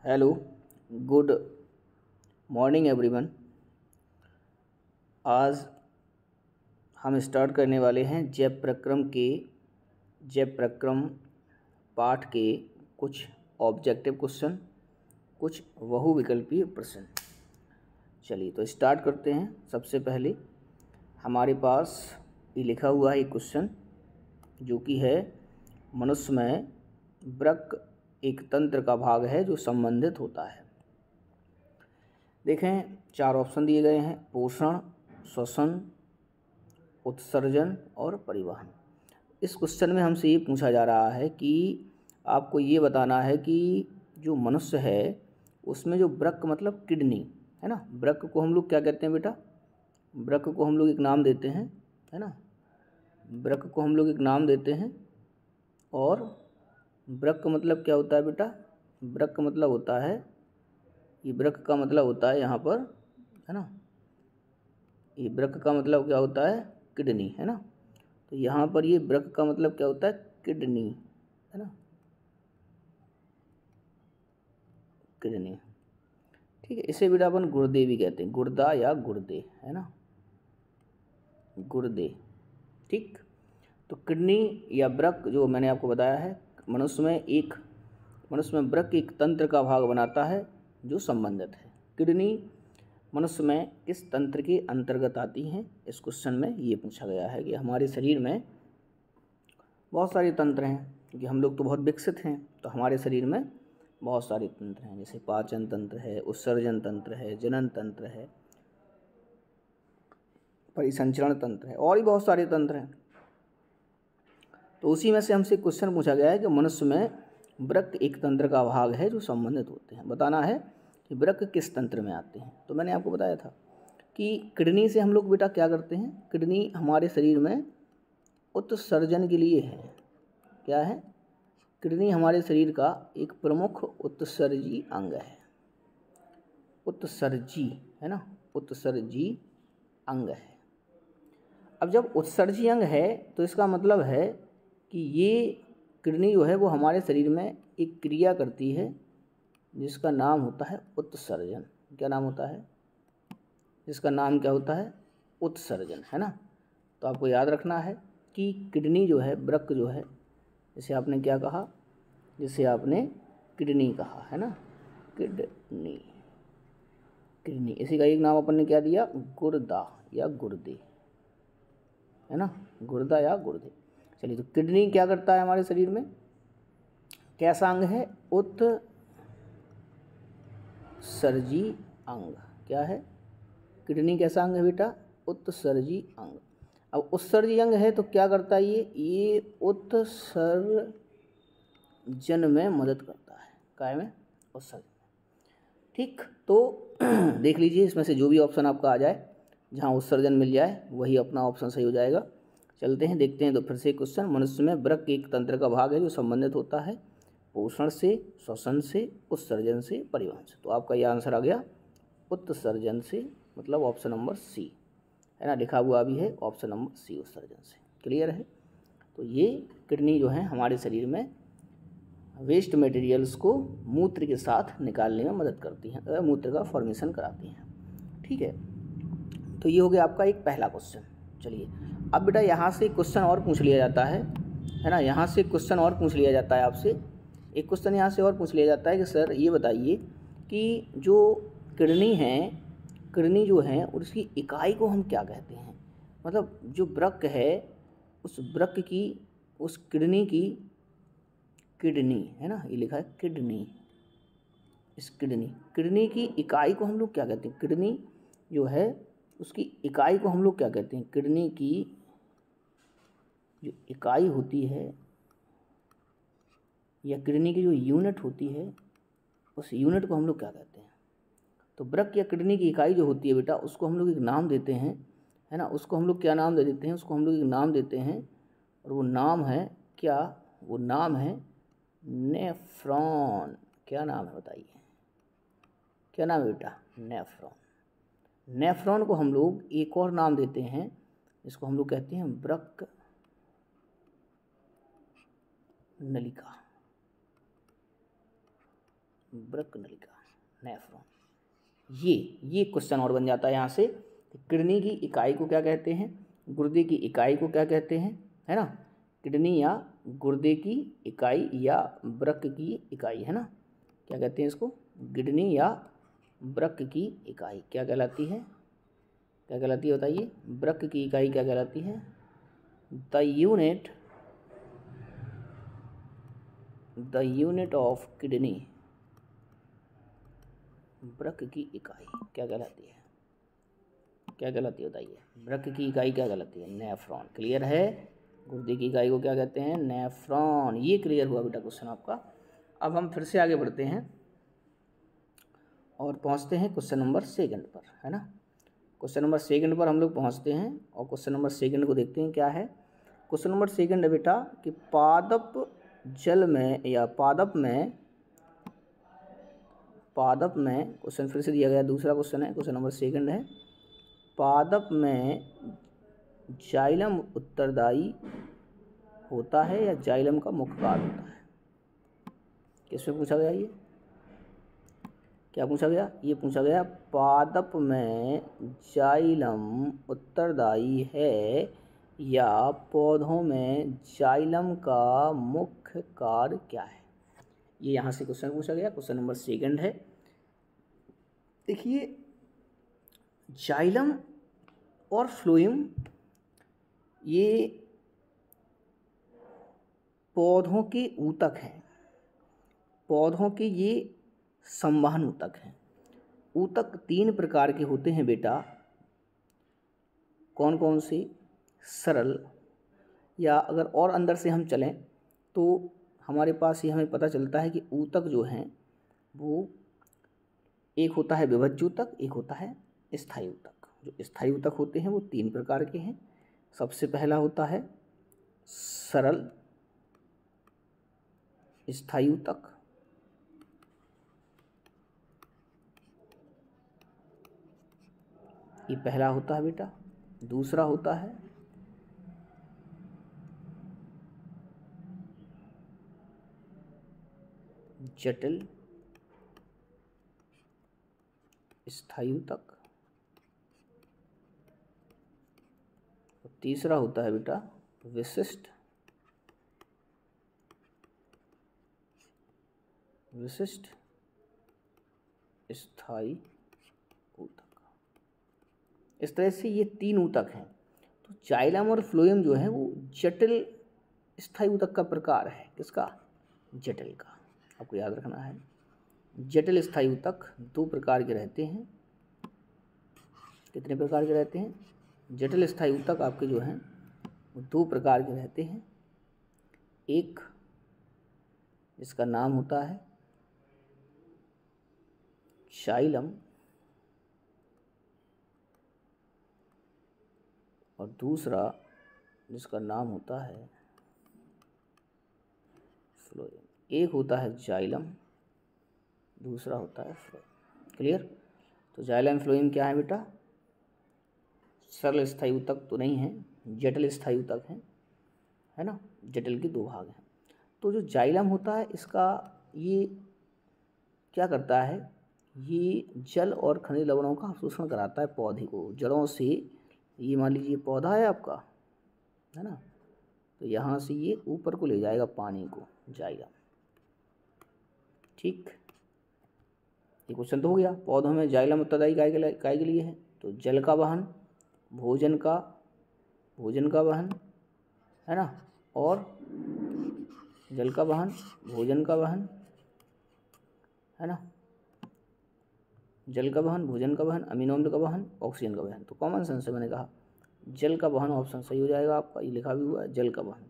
Hello, good morning everyone. आज हम start करने वाले हैं जैव प्रक्रम पाठ के कुछ ऑब्जेक्टिव क्वेश्चन, कुछ बहुविकल्पीय प्रश्न। चलिए तो स्टार्ट करते हैं। सबसे पहले हमारे पास ये लिखा हुआ है एक क्वेश्चन जो कि है मनुष्य में वृक्क एक तंत्र का भाग है जो संबंधित होता है। देखें, 4 ऑप्शन दिए गए हैं: पोषण, श्वसन, उत्सर्जन और परिवहन। इस क्वेश्चन में हमसे ये पूछा जा रहा है कि आपको ये बताना है कि जो मनुष्य है उसमें जो वृक्क मतलब किडनी है ना, वृक्क को हम लोग क्या कहते हैं बेटा? वृक्क को हम लोग एक नाम देते हैं, है ना, वृक्क को हम लोग एक नाम देते हैं। और वृक्क मतलब क्या होता है बेटा? वृक्क मतलब होता है, ये वृक्क का मतलब होता है यहाँ पर, है ना, ये वृक्क का मतलब क्या होता है? किडनी, है ना। तो यहाँ पर ये वृक्क का मतलब क्या होता है? किडनी, है ना, किडनी। ठीक है, इसे बेटा अपन गुर्दे भी कहते हैं, गुर्दा या गुर्दे, है ना, गुर्दे। ठीक, तो किडनी या वृक्क जो मैंने आपको बताया है, मनुष्य में वृक्क एक तंत्र का भाग बनाता है जो संबंधित है। किडनी मनुष्य में किस तंत्र के अंतर्गत आती हैं? इस क्वेश्चन में ये पूछा गया है कि हमारे शरीर में बहुत सारे तंत्र हैं, क्योंकि हम लोग तो बहुत विकसित हैं, तो हमारे शरीर में बहुत सारे तंत्र हैं, जैसे पाचन तंत्र है, उत्सर्जन तंत्र है, जनन तंत्र है, परिसंचरण तंत्र है, और भी बहुत सारे तंत्र हैं। तो उसी में से हमसे क्वेश्चन पूछा गया है कि मनुष्य में वृक्क एक तंत्र का भाग है जो संबंधित होते हैं। बताना है कि वृक्क किस तंत्र में आते हैं। तो मैंने आपको बताया था कि किडनी से हम लोग बेटा क्या करते हैं? किडनी हमारे शरीर में उत्सर्जन के लिए है। क्या है? किडनी हमारे शरीर का एक प्रमुख उत्सर्जी अंग है। उत्सर्जी, है ना, उत्सर्जी अंग है। अब जब उत्सर्जी अंग है तो इसका मतलब है कि ये किडनी जो है वो हमारे शरीर में एक क्रिया करती है जिसका नाम होता है उत्सर्जन। क्या नाम होता है? जिसका नाम क्या होता है? उत्सर्जन, है ना। तो आपको याद रखना है कि किडनी जो है, वृक्क जो है, जिसे आपने क्या कहा? जिसे आपने किडनी कहा, है ना, किडनी, किडनी। इसी का एक नाम अपन ने क्या दिया? गुर्दा या गुर्दे, है ना, गुर्दा या गुर्दे। चलिए, तो किडनी क्या करता है हमारे शरीर में? कैसा अंग है? उत्सर्जी अंग। क्या है? किडनी कैसा अंग है बेटा? उत्सर्जी अंग। अब उत्सर्जी अंग है तो क्या करता है ये उत्सर्जन में मदद करता है। काय में? उत्सर्जन। ठीक, तो देख लीजिए, इसमें से जो भी ऑप्शन आपका आ जाए, जहाँ उत्सर्जन मिल जाए वही अपना ऑप्शन सही हो जाएगा। चलते हैं, देखते हैं तो फिर से क्वेश्चन। मनुष्य में वृक्क एक तंत्र का भाग है जो संबंधित होता है पोषण से, श्वसन से, उत्सर्जन से, परिवहन से। तो आपका यह आंसर आ गया उत्सर्जन से, मतलब ऑप्शन नंबर सी, है ना, लिखा हुआ भी है ऑप्शन नंबर सी, उत्सर्जन से। क्लियर है? तो ये किडनी जो है हमारे शरीर में वेस्ट मटेरियल्स को मूत्र के साथ निकालने में मदद करती हैं, मूत्र का फॉर्मेशन कराती हैं। ठीक है, तो ये हो गया आपका एक पहला क्वेश्चन। चलिए, अब बेटा यहाँ से क्वेश्चन और पूछ लिया जाता है ना, यहाँ से क्वेश्चन और पूछ लिया जाता है आपसे। एक क्वेश्चन यहाँ से और पूछ लिया जाता है कि सर ये बताइए कि जो किडनी है, किडनी जो है उसकी इकाई को हम क्या कहते हैं? मतलब जो वृक्क है, उस वृक्क की, उस किडनी की, किडनी, है ना, ये लिखा है किडनी, इस किडनी की इकाई को हम लोग क्या कहते हैं? किडनी जो है उसकी इकाई को हम लोग क्या कहते हैं? किडनी की जो इकाई होती है या किडनी की जो यूनिट होती है, उस यूनिट को हम लोग क्या कहते हैं? तो वृक्क या किडनी की इकाई जो होती है बेटा, उसको हम लोग एक नाम देते हैं, है ना, उसको हम लोग क्या नाम दे देते हैं? उसको हम लोग एक नाम देते हैं, और वो नाम है क्या? वो नाम है नेफ्रॉन। क्या नाम है बताइए? क्या नाम है बेटा? नेफ्रॉन। नेफ्रॉन को हम लोग एक और नाम देते हैं, इसको हम लोग कहते हैं वृक्क नलिका। वृक्क नलिका, नेफ्रॉन। ये क्वेश्चन और बन जाता है यहाँ से, किडनी की इकाई को क्या कहते हैं, गुर्दे की इकाई को क्या कहते हैं, है ना। किडनी या गुर्दे की इकाई या वृक्क की इकाई, है ना, क्या कहते हैं इसको, किडनी या वृक्क की इकाई क्या कहलाती है, क्या कहलाती है बताइए, वृक्क की इकाई क्या कहलाती है, द यूनिट ऑफ किडनी, वृक्क की इकाई क्या कहलाती है, क्या कहलाती है बताइए, वृक्क की इकाई क्या कहलाती है, नेफ्रॉन। क्लियर है, गुर्दे की इकाई को क्या कहते हैं, नेफ्रॉन। ये क्लियर हुआ बेटा क्वेश्चन आपका। अब हम फिर से आगे बढ़ते हैं और पहुंचते हैं क्वेश्चन नंबर 2 पर, है ना। क्वेश्चन नंबर 2 पर हम लोग पहुंचते हैं और क्वेश्चन नंबर 2 को देखते हैं क्या है। क्वेश्चन नंबर 2 है बेटा कि पादप जल में या पादप में क्वेश्चन फिर से दिया गया, दूसरा क्वेश्चन है, क्वेश्चन नंबर 2 है, पादप में जाइलम उत्तरदायी होता है या जाइलम का मुख्य कार्य होता है। किसमें पूछा गया, ये क्या पूछा गया, ये पूछा गया पादप में जाइलम उत्तरदायी है या पौधों में जाइलम का मुख्य कार्य क्या है। ये यहाँ से क्वेश्चन पूछा गया, क्वेश्चन नंबर 2 है। देखिए जाइलम और फ्लोएम ये पौधों के ऊतक हैं, पौधों के ये संवहन ऊतक हैं। ऊतक 3 प्रकार के होते हैं बेटा, कौन कौन से, सरल, या अगर और अंदर से हम चलें तो हमारे पास ये हमें पता चलता है कि ऊतक जो हैं वो एक होता है विभज्य ऊतक, एक होता है स्थायी ऊतक। जो स्थायी ऊतक होते हैं वो 3 प्रकार के हैं। सबसे पहला होता है सरल स्थायी ऊतक, ये पहला होता है बेटा। दूसरा होता है जटिल स्थायी ऊतक और तीसरा होता है बेटा विशिष्ट स्थायी ऊतक। इस तरह से ये 3 ऊतक हैं। तो जाइलम और फ्लोएम जो है वो जटिल स्थायी ऊतक का प्रकार है। किसका, जटिल का, आपको याद रखना है। जटिल स्थायी ऊतक 2 प्रकार के रहते हैं। कितने प्रकार के रहते हैं, जटिल स्थायी ऊतक आपके जो हैं वो 2 प्रकार के रहते हैं। एक जिसका नाम होता है जाइलम और दूसरा जिसका नाम होता है फ्लोएम। एक होता है जाइलम, दूसरा होता है फ्लोएम। क्लियर। तो जाइलम फ्लोएम क्या है बेटा, सरल स्थायी ऊतक तो नहीं है, जटिल स्थायी ऊतक है ना। जटिल के 2 भाग हैं। तो जो जाइलम होता है इसका ये क्या करता है, ये जल और खनिज लवणों का अवशोषण कराता है पौधे को जड़ों से। ये मान लीजिए पौधा है आपका, है ना, तो यहाँ से ये ऊपर को ले जाएगा पानी को, जाइलम। ठीक, ये क्वेश्चन तो हो गया। पौधों में जाइलम उत्तरदायी काय के लिए है, तो जल का वहन, भोजन का वहन, है ना, और जल का वहन, भोजन का वहन, है ना, जल का वहन, भोजन का वहन, अमीनो अम्ल का वहन, ऑक्सीजन का वहन। तो कॉमन सेंस से मैंने कहा जल का वहन ऑप्शन सही हो जाएगा आपका, ये लिखा भी हुआ है जल का वहन।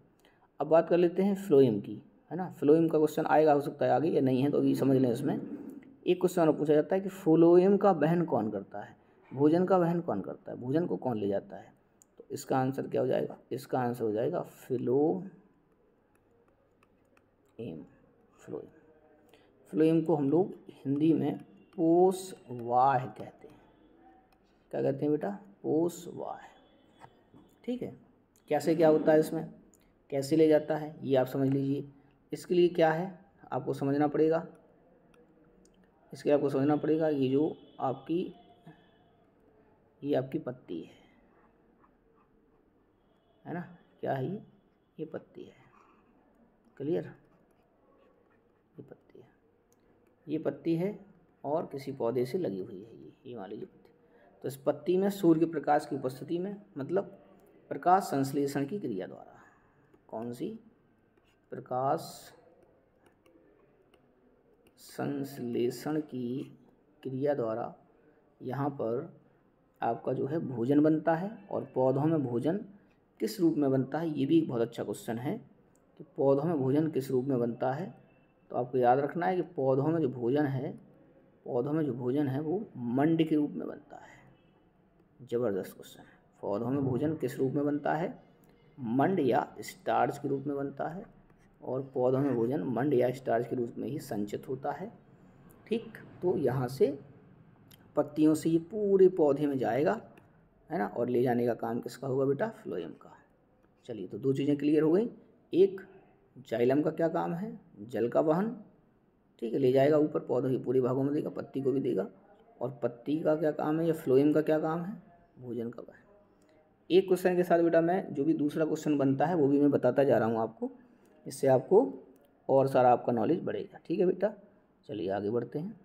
अब बात कर लेते हैं फ्लोएम की, है ना। फ्लोएम का क्वेश्चन आएगा, हो सकता है आगे, या नहीं है तो अभी समझ लें। इसमें एक क्वेश्चन और पूछा जाता है कि फ्लोएम का वहन कौन करता है, भोजन का वहन कौन करता है, भोजन को कौन ले जाता है। तो इसका आंसर क्या हो जाएगा, इसका आंसर हो जाएगा फ्लोएम। फ्लोएम को हम लोग हिंदी में पोषवाह कहते हैं। क्या कहते हैं बेटा, पोषवाह। ठीक है, कैसे क्या होता है इसमें, कैसे ले जाता है, ये आप समझ लीजिए। इसके लिए क्या है आपको समझना पड़ेगा, इसके आपको समझना पड़ेगा ये जो आपकी ये आपकी पत्ती है ना, क्या है ये पत्ती है। क्लियर, ये पत्ती है, ये पत्ती है और किसी पौधे से लगी हुई है ये मान लीजिए पत्ती। तो इस पत्ती में सूर्य प्रकाश की उपस्थिति में, मतलब प्रकाश संश्लेषण की क्रिया द्वारा, कौन सी, प्रकाश संश्लेषण की क्रिया द्वारा यहाँ पर आपका जो है भोजन बनता है। और पौधों में भोजन किस रूप में बनता है, ये भी एक बहुत अच्छा क्वेश्चन है कि पौधों में भोजन किस रूप में बनता है। तो आपको याद रखना है कि पौधों में जो भोजन है वो मंड के रूप में बनता है। ज़बरदस्त क्वेश्चन है। पौधों में भोजन किस रूप में बनता है, मंड या स्टार्च के रूप में बनता है। और पौधों में भोजन मंड या स्टार्च के रूप में ही संचित होता है। ठीक, तो यहाँ से पत्तियों से ये पूरे पौधे में जाएगा, है ना, और ले जाने का काम किसका होगा बेटा, फ्लोएम का। चलिए, तो दो चीज़ें क्लियर हो गई। एक, जाइलम का क्या काम है, जल का वहन, ठीक है, ले जाएगा ऊपर, पौधों के पूरे भागों में देगा, पत्ती को भी देगा। और पत्ती का क्या काम है या फ्लोएम का क्या काम है, भोजन का वहन। एक क्वेश्चन के साथ बेटा मैं जो भी दूसरा क्वेश्चन बनता है वो भी मैं बताता जा रहा हूँ आपको, इससे आपको और सारा आपका नॉलेज बढ़ेगा। ठीक है बेटा, चलिए आगे बढ़ते हैं।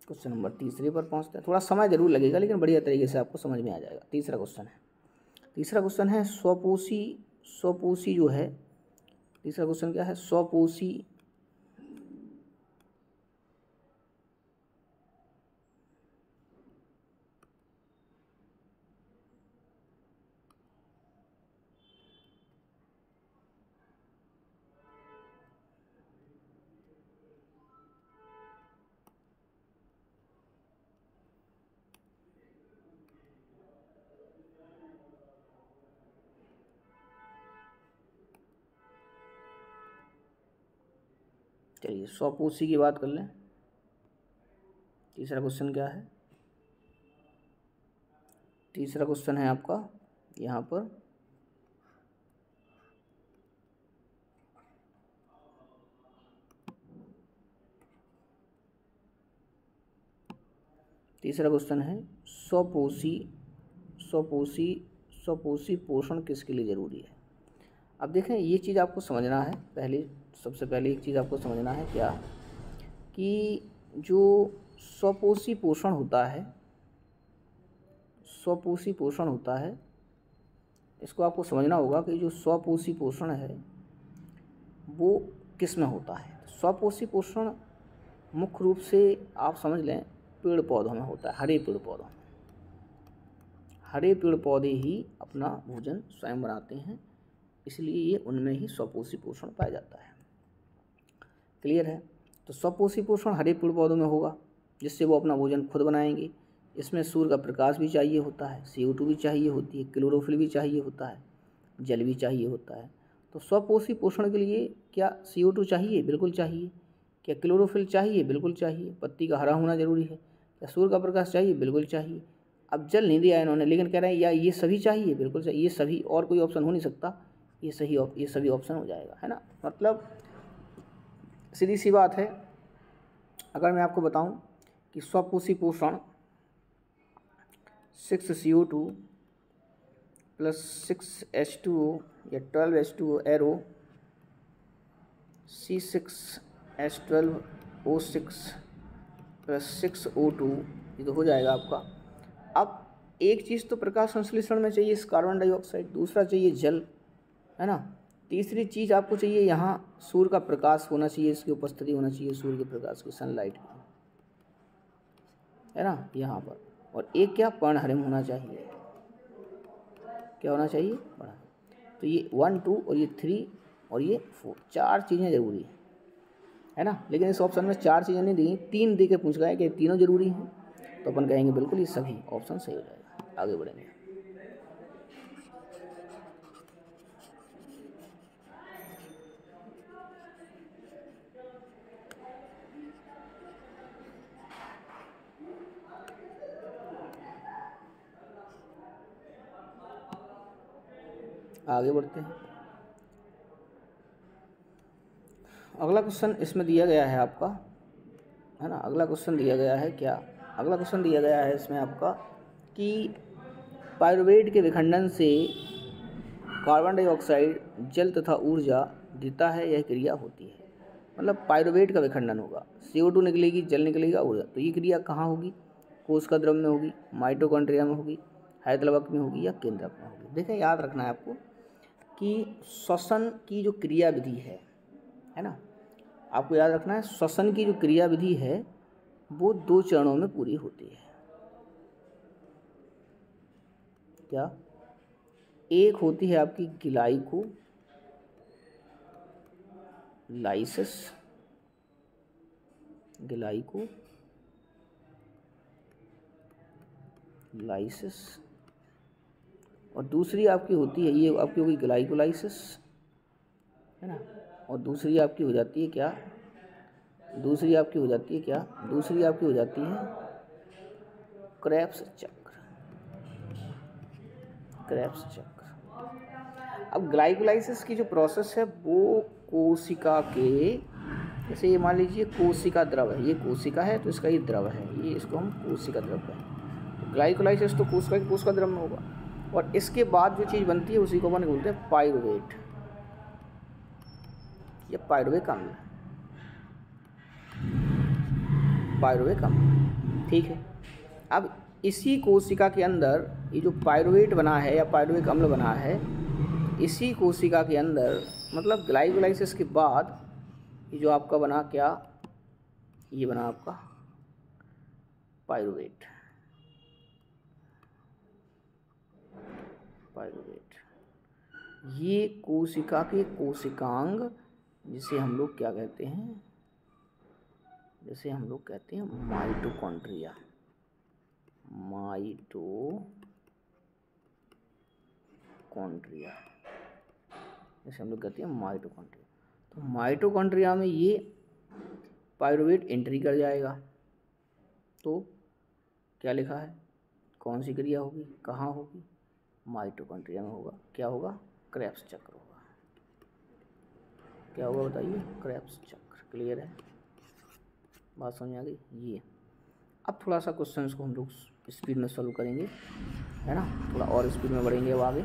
क्वेश्चन नंबर तीसरे पर पहुंचते हैं। थोड़ा समय जरूर लगेगा लेकिन बढ़िया तरीके से आपको समझ में आ जाएगा। तीसरा क्वेश्चन है स्वपोषी जो है, तीसरा क्वेश्चन क्या है, स्वपोषी चलिए स्वपोषी की बात कर लें। तीसरा क्वेश्चन क्या है, तीसरा क्वेश्चन है आपका यहाँ पर तीसरा क्वेश्चन है स्वपोषी पोषण किसके लिए ज़रूरी है। अब देखें, ये चीज़ आपको समझना है, सबसे पहले एक चीज़ आपको समझना है क्या, कि जो स्वपोषी पोषण होता है, इसको आपको समझना होगा कि जो स्वपोषी पोषण है वो किस में होता है। स्वपोषी पोषण मुख्य रूप से आप समझ लें पेड़ पौधों में होता है। हरे पेड़ पौधे ही अपना भोजन स्वयं बनाते हैं, इसलिए ये उनमें ही स्वपोषी पोषण पाया जाता है। क्लियर है। तो स्वपोषी पोषण हरे पेड़ पौधों में होगा जिससे वो अपना भोजन खुद बनाएंगे। इसमें सूर्य का प्रकाश भी चाहिए होता है, CO2 भी चाहिए होती है, क्लोरोफिल भी चाहिए होता है, जल भी चाहिए होता है। तो स्वपोषी पोषण के लिए क्या CO2 चाहिए, बिल्कुल चाहिए। क्या क्लोरोफिल चाहिए, बिल्कुल चाहिए। पत्ती का हरा होना जरूरी है। क्या सूर्य का प्रकाश चाहिए, बिल्कुल चाहिए। अब जल नहीं दिया इन्होंने, लेकिन कह रहे हैं या ये सभी चाहिए, बिल्कुल चाहिए। ये सभी, और कोई ऑप्शन हो नहीं सकता, ये सभी ऑप्शन हो जाएगा, है ना। मतलब सीधी सी बात है। अगर मैं आपको बताऊं कि स्वपोषी पोषण 6CO2 प्लस 6H2O या 12H2O arrow C6H12O6 plus 6O2, ये तो हो जाएगा आपका। अब एक चीज़ तो प्रकाश संश्लेषण में चाहिए कार्बन डाइऑक्साइड, दूसरा चाहिए जल, है ना। तीसरी चीज़ आपको चाहिए यहाँ सूर्य का प्रकाश होना चाहिए, इसकी उपस्थिति होना चाहिए सूर्य के प्रकाश की, सनलाइट की, है ना, यहाँ पर। और एक क्या, पर्णहरिम होना चाहिए। क्या होना चाहिए, पर्णहरिम। तो ये 1 2 और ये 3 और ये 4, 4 चीज़ें ज़रूरी है ना। लेकिन इस ऑप्शन में 4 चीज़ें नहीं दी, 3 दे के पूछ गए कि तीनों ज़रूरी हैं, तो अपन कहेंगे बिल्कुल ये सभी ऑप्शन सही हो जाएगा। आगे बढ़ेंगे। आगे बढ़ते हैं। अगला क्वेश्चन इसमें दिया गया है आपका, है ना। अगला क्वेश्चन दिया गया है क्या, अगला क्वेश्चन दिया गया है इसमें आपका कि पाइरुवेट के विखंडन से कार्बन डाइऑक्साइड, जल तथा ऊर्जा देता है, यह क्रिया होती है। मतलब पाइरुवेट का विखंडन होगा, CO2 निकलेगी, जल निकलेगा, ऊर्जा। तो ये क्रिया कहाँ होगी? कोशिका द्रव में होगी, माइटोकॉन्ड्रिया में होगी, हरितलवक में होगी या केंद्रक में होगी। देखें, याद रखना है आपको कि श्वसन की जो क्रिया विधि है ना, आपको याद रखना है श्वसन की जो क्रिया विधि है वो 2 चरणों में पूरी होती है। क्या? एक होती है आपकी ग्लाइकोलाइसिस, और दूसरी आपकी होती है, ये आपकी होगी ग्लाइकोलाइसिस, है ना। और दूसरी आपकी हो जाती है क्या? दूसरी आपकी हो जाती है क्रेब्स चक्र। अब ग्लाइकोलाइसिस की जो प्रोसेस है वो कोशिका के, जैसे ये मान लीजिए कोशिका द्रव है, ये कोशिका है तो इसका ये द्रव है, ये इसको हम कोशिका द्रव कहें। तो ग्लाइकोलाइसिस तो कोशिका द्रव में होगा, और इसके बाद जो चीज़ बनती है उसी को अपन बोलते हैं पाइरुवेट या पाइरुविक अम्ल, ठीक है। अब इसी कोशिका के अंदर ये जो पाइरुवेट बना है या पाइरुविक अम्ल बना है, इसी कोशिका के अंदर, मतलब ग्लाइकोलाइसिस के बाद ये जो आपका बना क्या, ये बना आपका पाइरुवेट। ये कोशिका के कोशिकांग, जिसे हम लोग क्या कहते हैं, माइटोकॉन्ड्रिया, जैसे हम लोग कहते हैं माइटोकॉन्ड्रिया। तो माइटोकॉन्ड्रिया में ये पाइरुवेट एंट्री कर जाएगा। तो क्या लिखा है, कौन सी क्रिया होगी, कहाँ होगी? माइटोकॉन्ड्रिया में होगा। क्या होगा? क्रेब्स चक्र होगा। क्या होगा बताइए? क्रेब्स चक्र। क्लियर है? बात समझ आ गई? ये अब थोड़ा सा क्वेश्चन को हम लोग स्पीड में सॉल्व करेंगे, है ना। थोड़ा और स्पीड में बढ़ेंगे अब आगे।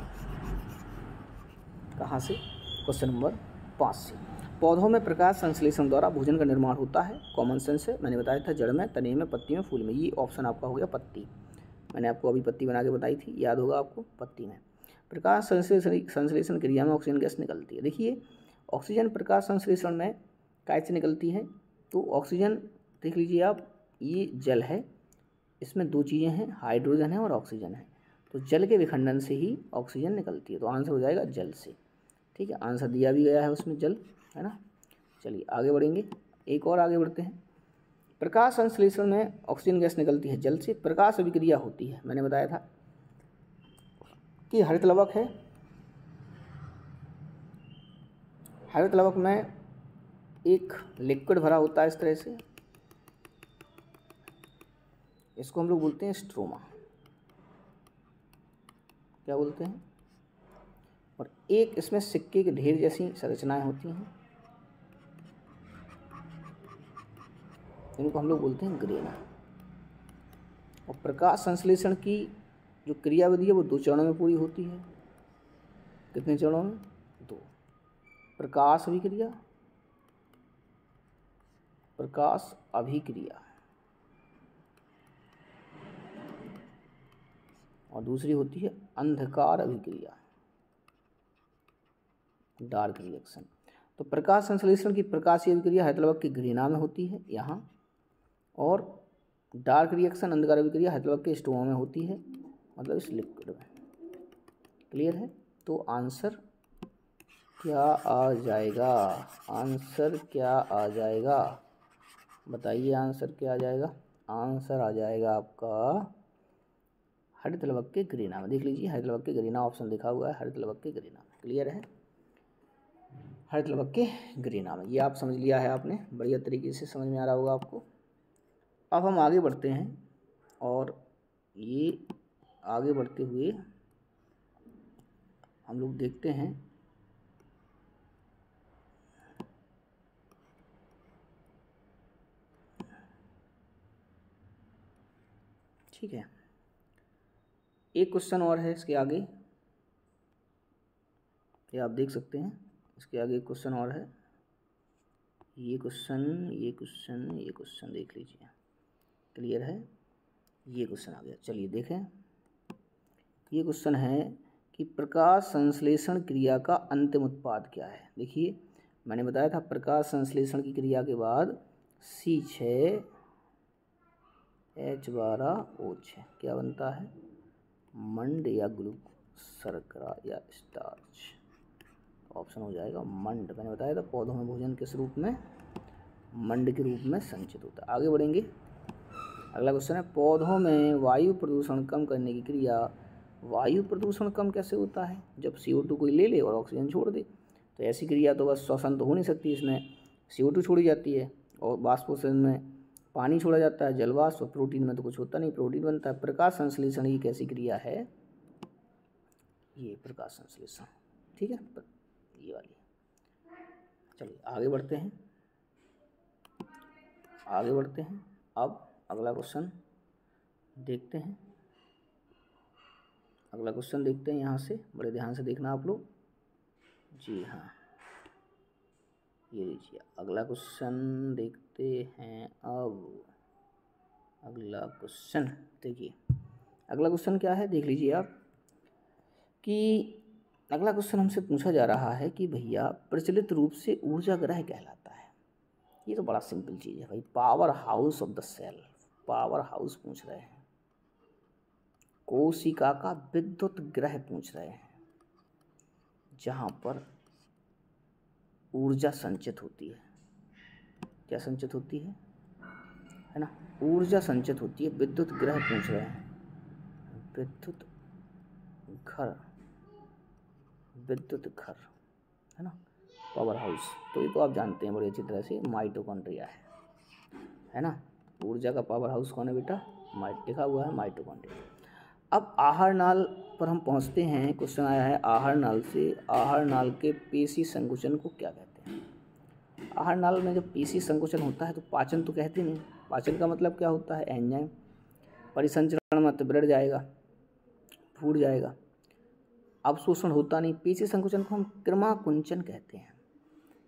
कहाँ से? क्वेश्चन नंबर 5 से। पौधों में प्रकाश संश्लेषण द्वारा भोजन का निर्माण होता है। कॉमन सेंस है, मैंने बताया था जड़ में, तने में, पत्ती में, फूल में। ये ऑप्शन आपका हो गया पत्ती। मैंने आपको अभी पत्ती बना के बताई थी, याद होगा आपको, पत्ती में। प्रकाश संश्लेषण क्रिया में ऑक्सीजन गैस निकलती है। देखिए, ऑक्सीजन प्रकाश संश्लेषण में कैसे निकलती है? तो ऑक्सीजन देख लीजिए आप, ये जल है, इसमें 2 चीज़ें हैं, हाइड्रोजन है और ऑक्सीजन है। तो जल के विखंडन से ही ऑक्सीजन निकलती है, तो आंसर हो जाएगा जल से। ठीक है, आंसर दिया भी गया है उसमें, जल, है ना। चलिए आगे बढ़ेंगे, एक और आगे बढ़ते हैं। प्रकाश संश्लेषण में ऑक्सीजन गैस निकलती है जल से। प्रकाश अभिक्रिया होती है, मैंने बताया था कि हरितलवक है, हरितलवक में एक लिक्विड भरा होता है इस तरह से, इसको हम लोग बोलते हैं स्ट्रोमा। क्या बोलते हैं? और एक इसमें सिक्के के ढेर जैसी संरचनाएं होती हैं, इनको हम लोग बोलते हैं ग्रेना। और प्रकाश संश्लेषण की जो क्रियाविधि है वो 2 चरणों में पूरी होती है। कितने चरणों में? 2। प्रकाश अभिक्रिया, और दूसरी होती है अंधकार अभिक्रिया, डार्क रिएक्शन। तो प्रकाश संश्लेषण की प्रकाशीय अभिक्रिया हरितलवक की ग्रेना में होती है यहाँ, और डार्क रिएक्शन, अंधकार अभिक्रिया हरितलवक के स्टोमा में होती है, मतलब इस लिक्विड में। क्लियर है? तो आंसर क्या आ जाएगा? बताइए, आंसर क्या आ जाएगा? आंसर आ जाएगा आपका हरितलवक के ग्रेना में। देख लीजिए, हरितलवक के ग्रेना ऑप्शन लिखा हुआ है, हरितलवक के ग्रेना में। क्लियर है? हरितलवक के ग्रेना में, ये आप समझ लिया है आपने, बढ़िया तरीके से समझ में आ रहा होगा आपको। अब हम आगे बढ़ते हैं, और ये आगे बढ़ते हुए हम लोग देखते हैं ठीक है, एक क्वेश्चन और है इसके आगे, ये आप देख सकते हैं, इसके आगे एक क्वेश्चन और है, ये क्वेश्चन ये क्वेश्चन ये क्वेश्चन देख लीजिए, क्लियर है, ये क्वेश्चन आ गया। चलिए देखें, ये क्वेश्चन है कि प्रकाश संश्लेषण क्रिया का अंतिम उत्पाद क्या है। देखिए मैंने बताया था प्रकाश संश्लेषण की क्रिया के बाद C6H12O6 क्या बनता है, मंड या शर्करा या स्टार्च। ऑप्शन हो जाएगा मंड। मैंने बताया था पौधों में भोजन किस रूप में, मंड के रूप में संचित होता है। आगे बढ़ेंगे, अगला क्वेश्चन है पौधों में वायु प्रदूषण कम करने की क्रिया। वायु प्रदूषण कम कैसे होता है, जब CO2 कोई ले ले और ऑक्सीजन छोड़ दे, तो ऐसी क्रिया तो बस श्वसन तो हो नहीं सकती, इसमें CO2 छोड़ी जाती है और वाष्पोत्सर्जन में पानी छोड़ा जाता है, जलवाष्प, और प्रोटीन में तो कुछ होता नहीं, प्रोटीन बनता है। प्रकाश संश्लेषण की कैसी क्रिया है, ये प्रकाश संश्लेषण, ठीक है, ये वाली। चलिए आगे बढ़ते हैं, आगे बढ़ते हैं। अब अगला क्वेश्चन देखते हैं, अगला क्वेश्चन देखते हैं, यहाँ से बड़े ध्यान से देखना आप लोग। जी हाँ, ये लीजिए अगला क्वेश्चन देखते हैं। अब अगला क्वेश्चन देखिए, अगला क्वेश्चन क्या है देख लीजिए आप, कि अगला क्वेश्चन हमसे पूछा जा रहा है कि भैया प्रचलित रूप से ऊर्जा ग्रह कहलाता है। ये तो बड़ा सिंपल चीज़ है भाई, power house of the cell, power house पूछ रहे हैं, कोशिका का विद्युत ग्रह पूछ रहे हैं, जहाँ पर ऊर्जा संचित होती है। क्या संचित होती है ना, ऊर्जा संचित होती है। विद्युत ग्रह पूछ रहे हैं, विद्युत घर, विद्युत घर है ना, पावर हाउस। तो ये तो आप जानते हैं बड़ी अच्छी तरह से, माइटोकॉन्ड्रिया है ना। ऊर्जा का पावर हाउस कौन है बेटा, लिखा हुआ है माइटोकॉन्ड्रिया। अब आहार नाल पर हम पहुंचते हैं, क्वेश्चन आया है आहार नाल से, आहार नाल के पेशी संकुचन को क्या कहते हैं। आहार नाल में जब पेशी संकुचन होता है तो पाचन तो कहते नहीं, पाचन का मतलब क्या होता है, एंजाइम। परिसंचरण में तो बढ़ जाएगा, फूट जाएगा, अवशोषण होता नहीं। पेशी संकुचन को हम क्रमाकुंचन कहते हैं।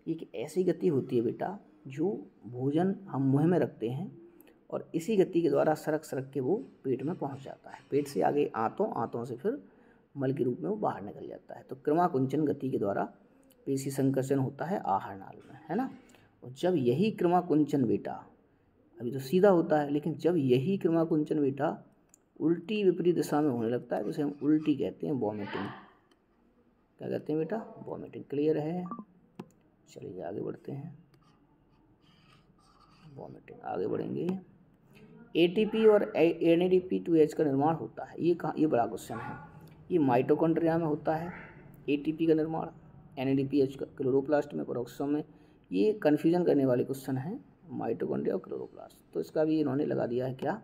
एक ऐसी गति होती है बेटा जो भोजन हम मुँह में रखते हैं और इसी गति के द्वारा सरक सरक के वो पेट में पहुंच जाता है, पेट से आगे आंतों, आंतों से फिर मल के रूप में वो बाहर निकल जाता है। तो क्रमाकुंचन गति के द्वारा पेशी संकुचन होता है आहार नाल में, है ना। और जब यही क्रमाकुंचन बेटा, अभी तो सीधा होता है, लेकिन जब यही क्रमाकुंचन बेटा उल्टी विपरीत दिशा में होने लगता है तो उसे हम उल्टी कहते हैं, वॉमिटिंग। क्या कहते हैं बेटा, वॉमिटिंग। क्लियर है, चलिए आगे बढ़ते हैं, वॉमिटिंग आगे बढ़ेंगे। ATP और NADP2H का निर्माण होता है, ये कहाँ, ये बड़ा क्वेश्चन है। ये माइटोकॉन्ड्रिया में होता है ATP का निर्माण, NADPH का क्लोरोप्लास्ट में, पेरोक्सोम में। ये कन्फ्यूजन करने वाले क्वेश्चन हैं, माइटोकॉन्ड्रिया और क्लोरोप्लास्ट। तो इसका भी इन्होंने लगा दिया है क्या,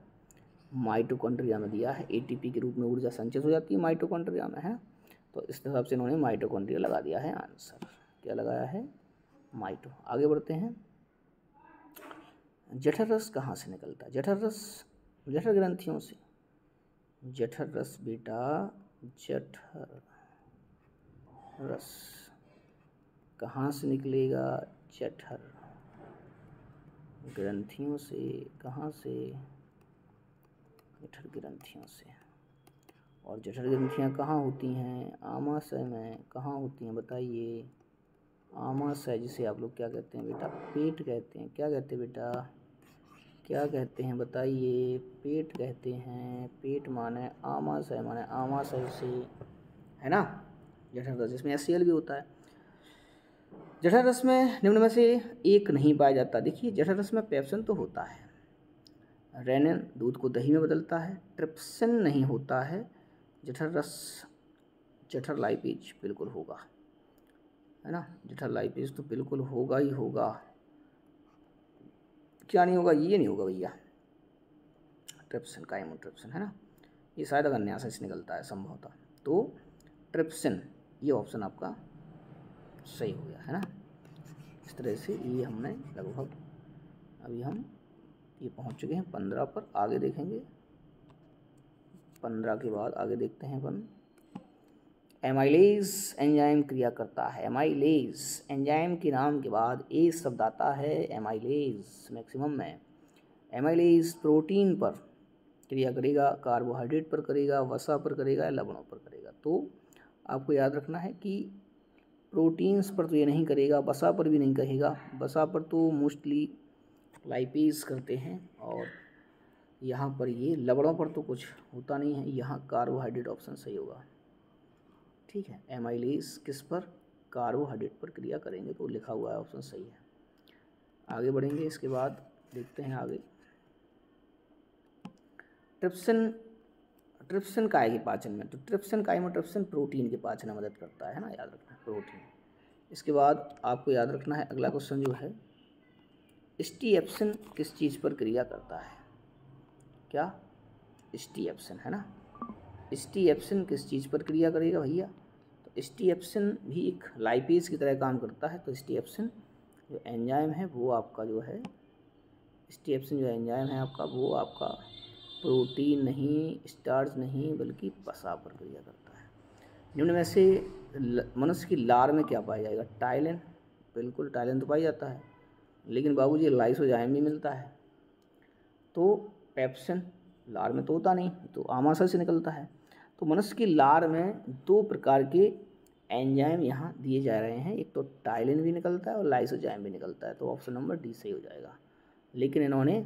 माइटोकॉन्ड्रिया में दिया है। ATP के रूप में ऊर्जा संचित हो जाती है माइटोकॉन्ड्रिया में, है। तो इस हिसाब से इन्होंने माइटोकॉन्ड्रिया लगा दिया है आंसर। क्या लगाया है, माइटो। आगे बढ़ते हैं, जठर रस कहाँ से निकलता है। जठर रस जठर ग्रंथियों से। जठर रस बेटा, जठर रस कहाँ से निकलेगा, जठर ग्रंथियों से। कहाँ से, जठर ग्रंथियों से। और जठर ग्रंथियाँ कहाँ होती हैं, आमाशय में। कहाँ होती हैं बताइए, आमाशय, जिसे आप लोग क्या कहते हैं बेटा, पेट कहते हैं। क्या कहते हैं बेटा, क्या कहते हैं बताइए, पेट कहते हैं। पेट माने आमाशय, माने आमाशय से, है ना। जठर रस, जिसमें HCl भी होता है। जठर रस में निम्न में से एक नहीं पाया जाता। देखिए जठर रस में पेप्सिन तो होता है, रेनिन दूध को दही में बदलता है, ट्रिप्सिन नहीं होता है। जठर रस, जठर लाइपेज बिल्कुल होगा, है ना। जठर लाइपेज तो बिल्कुल होगा ही होगा। क्या नहीं होगा, ये नहीं होगा भैया, ट्रिप्सिन, काइमोट्रिप्सिन, है ना। ये शायद अगर न्यासा से निकलता है संभवतः, तो ट्रिप्सिन, ये ऑप्शन आपका सही हो गया, है ना। इस तरह से ये हमने लगभग, अभी हम ये पहुंच चुके हैं 15 पर। आगे देखेंगे, 15 के बाद आगे देखते हैं अपन। एमाइलेज एंजाइम क्रिया करता है। एमाइलेज एंजाइम के नाम के बाद ए शब्द आता है, एमाइलेज मैक्सिमम में। एमाइलेज प्रोटीन पर क्रिया करेगा, कार्बोहाइड्रेट पर करेगा, वसा पर करेगा या लवणों पर करेगा। तो आपको याद रखना है कि प्रोटीन्स पर तो ये नहीं करेगा, वसा पर भी नहीं करेगा। वसा पर तो मोस्टली लाइपेज करते हैं, और यहाँ पर ये लवणों पर तो कुछ होता नहीं है। यहाँ कार्बोहाइड्रेट ऑप्शन सही होगा। ठीक है, एमाइलेज किस पर, कार्बोहाइड्रेट पर क्रिया करेंगे, तो लिखा हुआ है ऑप्शन सही है। आगे बढ़ेंगे, इसके बाद देखते हैं आगे। ट्रिप्सिन, ट्रिप्सिन काय के पाचन में, तो ट्रिप्सिन काय में ट्रिप्सिन प्रोटीन के पाचन में मदद करता है ना, याद रखना है प्रोटीन। इसके बाद आपको याद रखना है अगला क्वेश्चन जो है, स्टीएप्सिन किस चीज़ पर क्रिया करता है। क्या, स्टीएप्सिन है ना। स्टीएप्सिन किस चीज़ पर क्रिया करेगा भैया, तो स्टीएप्सिन भी एक लाइपेज की तरह काम करता है। तो स्टीएप्सिन जो एंजाइम है वो आपका जो है, स्टीएप्सिन जो एंजाइम है आपका, वो आपका प्रोटीन नहीं, स्टार्च नहीं, बल्कि वसा पर क्रिया करता है। निम्न में से मनुष्य की लार में क्या पाया जाएगा, टाइलिन। बिल्कुल टाइलिन तो पाया जाता है, लेकिन बाबूजी लाइसोजाइम भी मिलता है। तो पेप्सिन लार में तो होता नहीं, तो आमाशय से निकलता है। तो मनुष्य की लार में 2 प्रकार के एंजाइम यहाँ दिए जा रहे हैं, एक तो टाइलिन भी निकलता है और लाइसोजाइम भी निकलता है। तो ऑप्शन नंबर डी सही हो जाएगा, लेकिन इन्होंने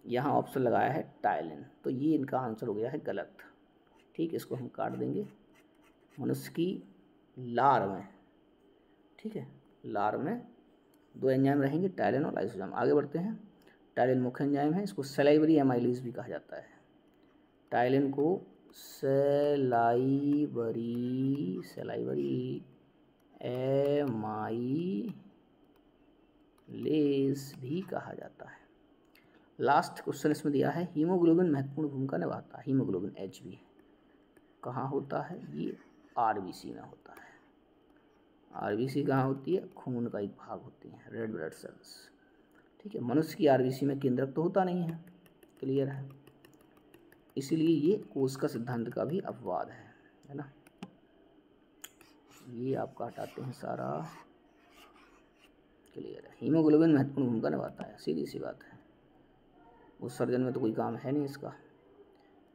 यहाँ ऑप्शन लगाया है टाइलिन, तो ये इनका आंसर हो गया है गलत। ठीक, इसको हम काट देंगे। मनुष्य की लार में, ठीक है, लार में 2 एंजाइम रहेंगे, टाइलिन और लाइसोजाइम। आगे बढ़ते हैं। टाइलिन मुख्य एंजाइम है, इसको सलाइवरी एमाइलेज भी कहा जाता है। टाइलिन को सलाइवरी एमाइलेज भी कहा जाता है। लास्ट क्वेश्चन इसमें दिया है, हीमोग्लोबिन महत्वपूर्ण भूमिका निभाता है। हीमोग्लोबिन HB कहाँ होता है, ये RBC में होता है। RBC कहाँ होती है, खून का एक भाग होती है, रेड ब्लड सेल्स। ठीक है, मनुष्य की RBC में केंद्रक तो होता नहीं है, क्लियर है, इसीलिए ये कोशिका सिद्धांत का भी अपवाद है ना। ये आपका हटाते हैं सारा, क्लियर है। हीमोग्लोबिन महत्वपूर्ण भूमिका निभाता है, सीधी सी बात है। उत्सर्जन में तो कोई काम है नहीं इसका,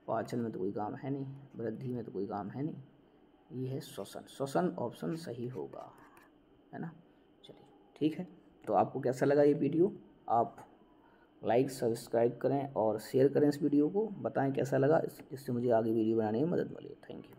पाचन में तो कोई काम है नहीं, वृद्धि में तो कोई काम है नहीं। ये है श्वसन। श्वसन ऑप्शन सही होगा, है ना। चलिए ठीक है, तो आपको कैसा लगा ये वीडियो, आप लाइक सब्सक्राइब करें और शेयर करें इस वीडियो को, बताएं कैसा लगा, जिससे मुझे आगे वीडियो बनाने में मदद मिले। Thank you.